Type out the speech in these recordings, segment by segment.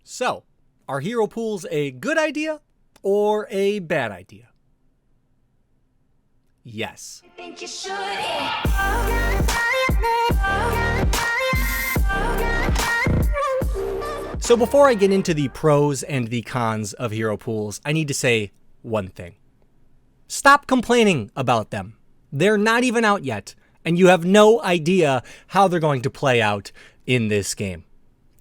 So, are hero pools a good idea or a bad idea? Yes. So before I get into the pros and the cons of hero pools, I need to say one thing. Stop complaining about them. They're not even out yet, and you have no idea how they're going to play out in this game.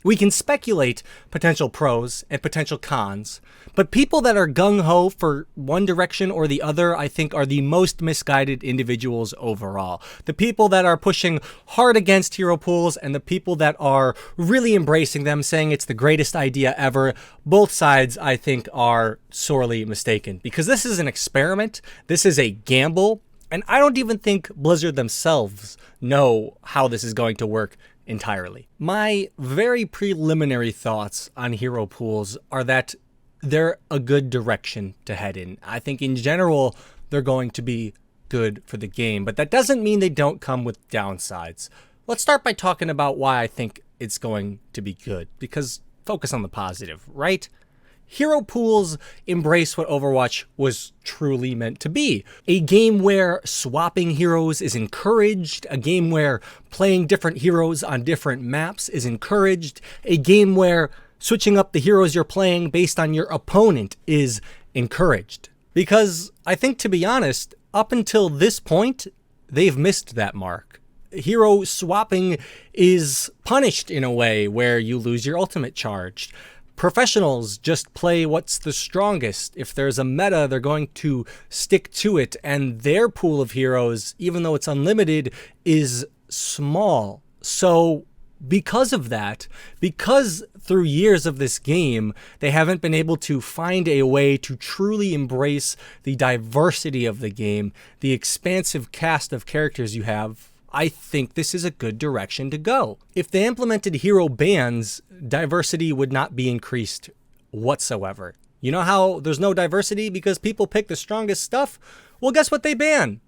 We can speculate potential pros and potential cons, but people that are gung-ho for one direction or the other, I think, are the most misguided individuals overall. The people that are pushing hard against hero pools and the people that are really embracing them, saying it's the greatest idea ever, both sides, I think, are sorely mistaken. Because this is an experiment, this is a gamble, and I don't even think Blizzard themselves know how this is going to work entirely. My very preliminary thoughts on hero pools are that they're a good direction to head in. I think in general, they're going to be good for the game, but that doesn't mean they don't come with downsides. Let's start by talking about why I think it's going to be good, because focus on the positive, right? Hero pools embrace what Overwatch was truly meant to be. A game where swapping heroes is encouraged, a game where playing different heroes on different maps is encouraged, a game where switching up the heroes you're playing based on your opponent is encouraged. Because I think, to be honest, up until this point, they've missed that mark. Hero swapping is punished in a way where you lose your ultimate charge. Professionals just play what's the strongest. If there's a meta, they're going to stick to it, and their pool of heroes, even though it's unlimited, is small. So because of that, because through years of this game, they haven't been able to find a way to truly embrace the diversity of the game, the expansive cast of characters you have, I think this is a good direction to go. If they implemented hero bans, diversity would not be increased whatsoever. You know how there's no diversity because people pick the strongest stuff? Well, guess what they ban?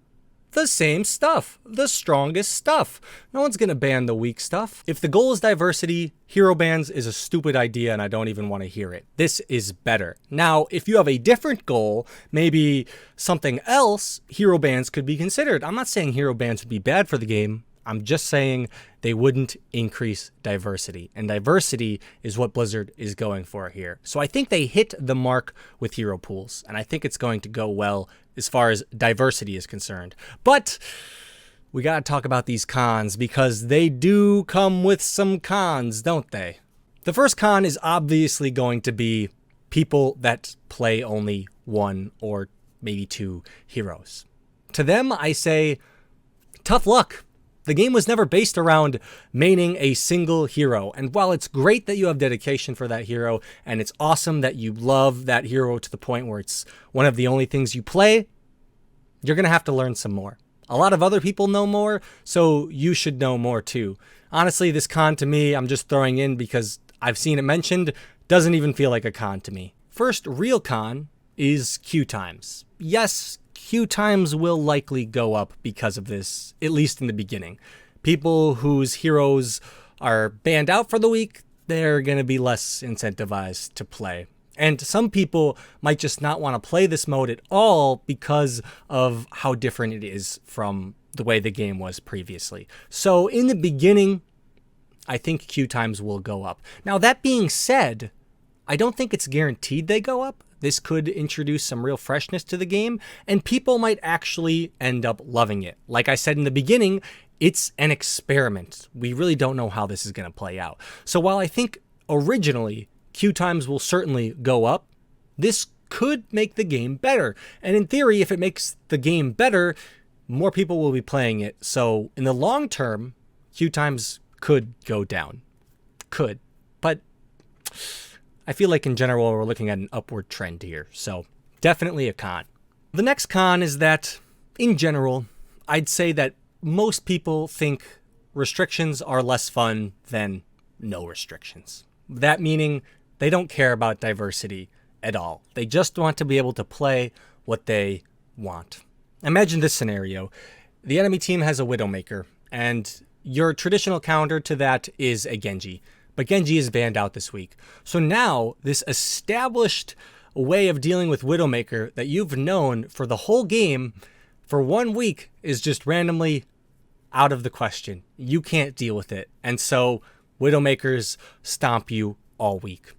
The same stuff, the strongest stuff. No one's gonna ban the weak stuff. If the goal is diversity, hero bans is a stupid idea and I don't even want to hear it. This is better. Now, if you have a different goal, maybe something else, hero bans could be considered. I'm not saying hero bans would be bad for the game. I'm just saying they wouldn't increase diversity. And diversity is what Blizzard is going for here. So I think they hit the mark with hero pools, and I think it's going to go well as far as diversity is concerned. But we got to talk about these cons because they do come with some cons, don't they? The first con is obviously going to be people that play only one or maybe two heroes. To them, I say, tough luck. The game was never based around maining a single hero. And while it's great that you have dedication for that hero, and it's awesome that you love that hero to the point where it's one of the only things you play, you're going to have to learn some more. A lot of other people know more, so you should know more too. Honestly, this con to me, I'm just throwing in because I've seen it mentioned, doesn't even feel like a con to me. First real con is queue times. Yes, queue times will likely go up because of this, at least in the beginning. People whose heroes are banned out for the week, they're going to be less incentivized to play. And some people might just not want to play this mode at all because of how different it is from the way the game was previously. So in the beginning, I think queue times will go up. Now, that being said, I don't think it's guaranteed they go up. This could introduce some real freshness to the game, and people might actually end up loving it. Like I said in the beginning, it's an experiment. We really don't know how this is going to play out. So while I think originally queue times will certainly go up, this could make the game better. And in theory, if it makes the game better, more people will be playing it. So in the long term, queue times could go down. Could. But I feel like in general, we're looking at an upward trend here. So definitely a con. The next con is that in general, I'd say that most people think restrictions are less fun than no restrictions. That meaning they don't care about diversity at all. They just want to be able to play what they want. Imagine this scenario. The enemy team has a Widowmaker, and your traditional counter to that is a Genji. but Genji is banned out this week. So now this established way of dealing with Widowmaker that you've known for the whole game for 1 week is just randomly out of the question. You can't deal with it. And so Widowmakers stomp you all week.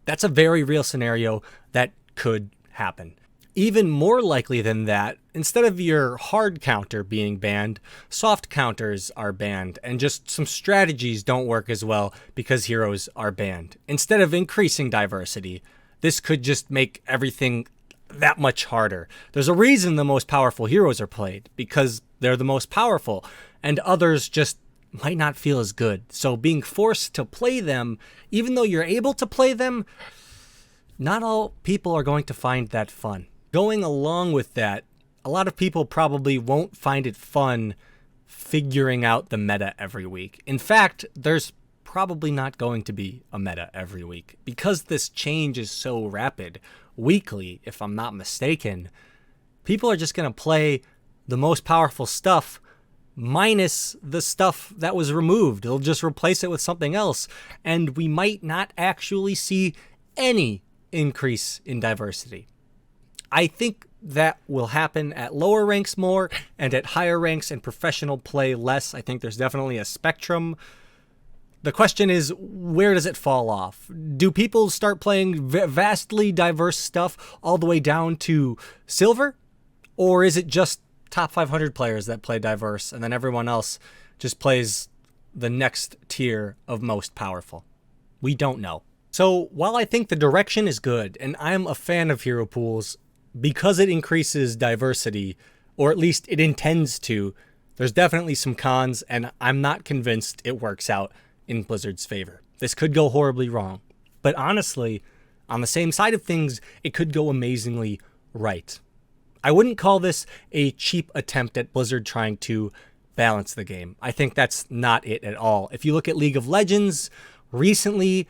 That's a very real scenario that could happen. Even more likely than that, instead of your hard counter being banned, soft counters are banned, and just some strategies don't work as well because heroes are banned. Instead of increasing diversity, this could just make everything that much harder. There's a reason the most powerful heroes are played, because they're the most powerful, and others just might not feel as good. So being forced to play them, even though you're able to play them, not all people are going to find that fun. Going along with that, a lot of people probably won't find it fun figuring out the meta every week. In fact, there's probably not going to be a meta every week because this change is so rapid. Weekly, if I'm not mistaken, people are just going to play the most powerful stuff minus the stuff that was removed. They'll just replace it with something else, and we might not actually see any increase in diversity. I think that will happen at lower ranks more and at higher ranks and professional play less. I think there's definitely a spectrum. The question is, where does it fall off? Do people start playing vastly diverse stuff all the way down to silver? Or is it just top 500 players that play diverse and then everyone else just plays the next tier of most powerful? We don't know. So while I think the direction is good and I'm a fan of hero pools, because it increases diversity, or at least it intends to, there's definitely some cons, and I'm not convinced it works out in Blizzard's favor. This could go horribly wrong. But honestly, on the same side of things, it could go amazingly right. I wouldn't call this a cheap attempt at Blizzard trying to balance the game. I think that's not it at all. If you look at League of Legends, recently,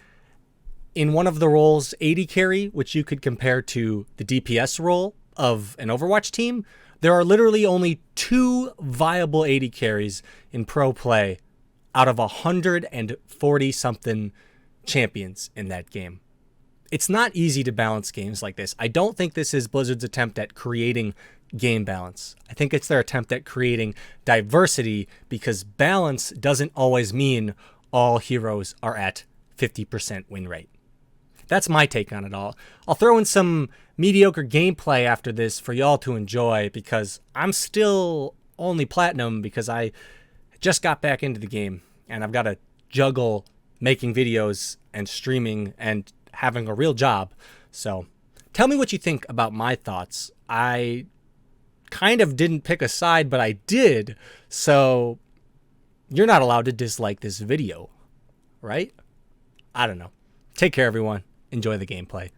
in one of the roles, AD carry, which you could compare to the DPS role of an Overwatch team, there are literally only 2 viable AD carries in pro play out of 140-something champions in that game. It's not easy to balance games like this. I don't think this is Blizzard's attempt at creating game balance. I think it's their attempt at creating diversity, because balance doesn't always mean all heroes are at 50% win rate. That's my take on it all. I'll throw in some mediocre gameplay after this for y'all to enjoy, because I'm still only platinum because I just got back into the game and I've got to juggle making videos and streaming and having a real job. So tell me what you think about my thoughts. I kind of didn't pick a side, but I did. So you're not allowed to dislike this video, right? I don't know. Take care, everyone. Enjoy the gameplay.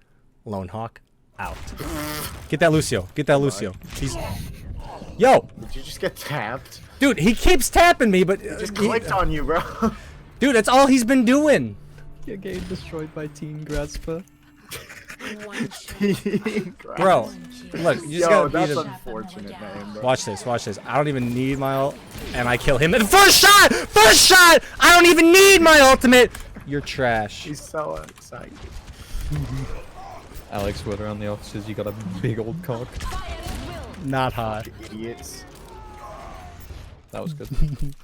Lone Hawk, out. Get that Lucio. Get that Lucio. He's... Yo! Did you just get tapped? Dude, he keeps tapping me, but... He just clicked on you, bro. Dude, that's all he's been doing. You're getting destroyed by Teen Graspa. Bro, look, you just gotta that's beat him. unfortunate, man, bro. Watch this, watch this. I don't even need my ult, and I kill him. And first shot! First shot! I don't even need my ultimate! You're trash. He's so excited. Alex, word around the offices, you got a big old cock. Not hot. Idiots. That was good.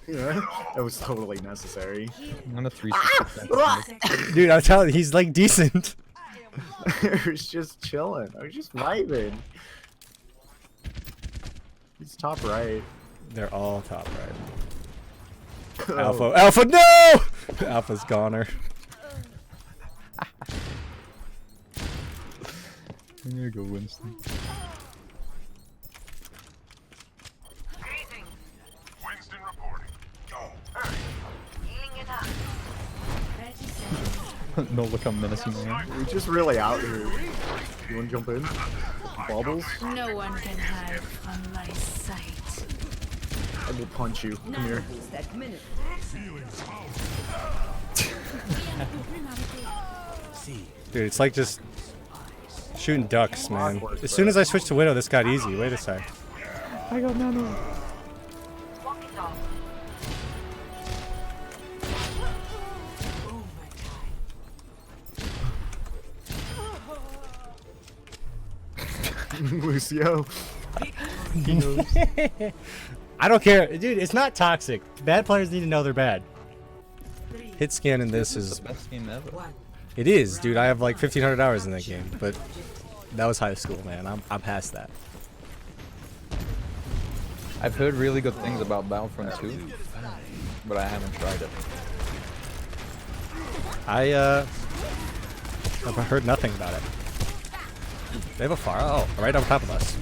Yeah, that was totally necessary. I'm gonna 3 Dude, I'm telling you, he's like decent. I was just chilling. I was just vibing. He's top right. They're all top right. Oh. Alpha, Alpha, no! Alpha's goner. Here you go, Winston. Winston reporting. Go. Hurry. Healing it up. No, look how menacing I am. We're just really out here. You wanna jump in? Bubbles? No one can hide from my sight. I will punch you. Come here. Dude, it's like just shooting ducks, man. As soon as I switched to Widow, this got easy. Wait a sec. I got nano. Lucio. He knows. I don't care, dude. It's not toxic. Bad players need to know they're bad. Hit scan in this is the best game ever. it is, dude. I have like 1,500 hours in that game, but that was high school, man. I'm past that. I've heard really good things about Battlefront 2, but I haven't tried it. I've heard nothing about it. They have a far. Oh, right on top of us.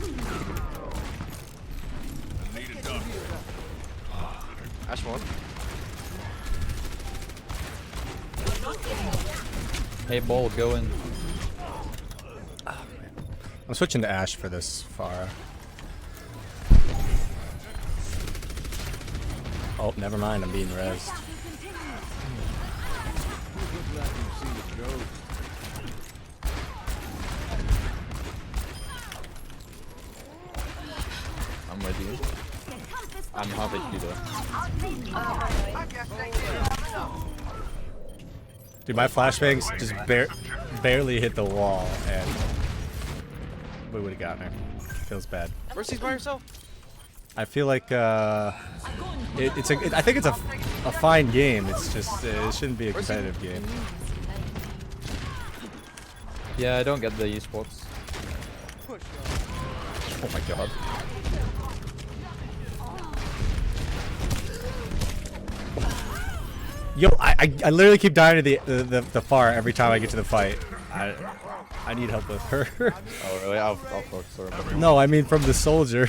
Ash one. Hey, Bull, go in. I'm switching to Ash for this Pharah. Oh, never mind. I'm being rezzed. I'm ready. I'm half HP though. Dude, my flashbangs just barely hit the wall, and we would have gotten her. Feels bad. Mercy's by herself. I feel like I think it's a fine game. It's just it shouldn't be a competitive game. Yeah, I don't get the esports. Oh my god. Yo, I literally keep dying to the Pharah every time I get to the fight. I need help with her. Oh really? I'll focus her. No, I mean from the soldier.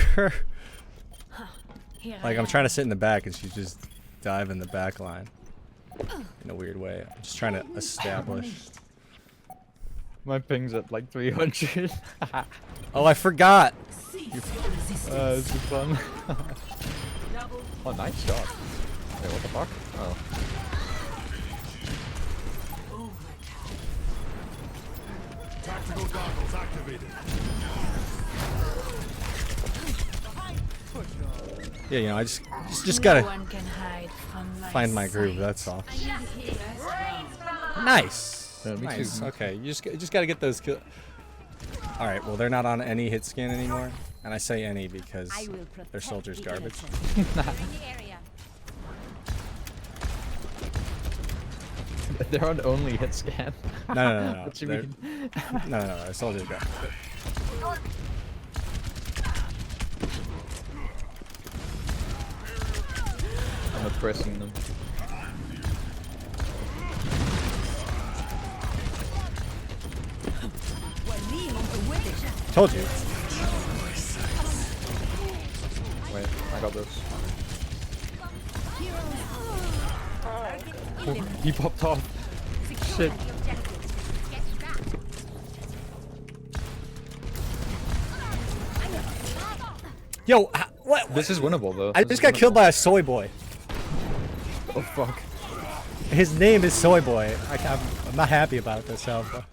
Here Like I I'm trying to sit in the back and she's just dive in the back line in a weird way. I'm just trying to establish. My ping's at like 300. Oh, I forgot. This is fun. Oh, nice shot. Wait, what the fuck? Oh. Tactical goggles activated. Yeah, you know, I just gotta No one can hide from my find my groove. sight. That's all. I need healers. Nice. Yeah, me Nice. too. Okay, you just gotta get those kill. All right. Well, they're not on any hit scan anymore, and I say any because their soldiers garbage. They're on only hit scan. No. What you They're- mean? No. Their soldiers garbage. I'm oppressing them. Told you. Wait, I got this. Oh, he popped off. Shit. Yo, what? This is winnable though. I This just is got killed winnable. by a soy boy. Oh fuck. His name is Soy Boy. I'm not happy about this, Alpha.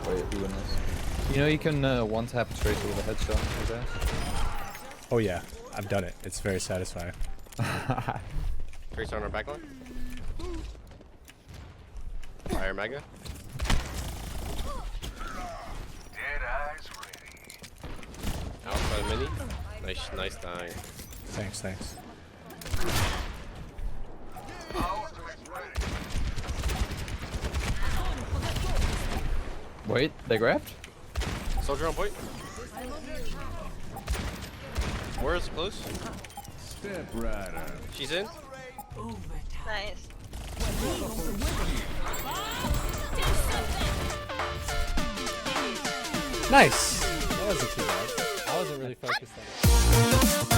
Wait, who win this? You know you can one tap straight with a headshot with that. Oh yeah, I've done it. It's very satisfying. Tracer on our backline. Fire Mega. Dead eyes ready. Outside mini. Nice dying. Thanks. Ultimate's ready. Wait, they grabbed? Soldier on point. Where is close? Step right up. She's in. Nice. Nice. That wasn't too bad. I wasn't really focused on it.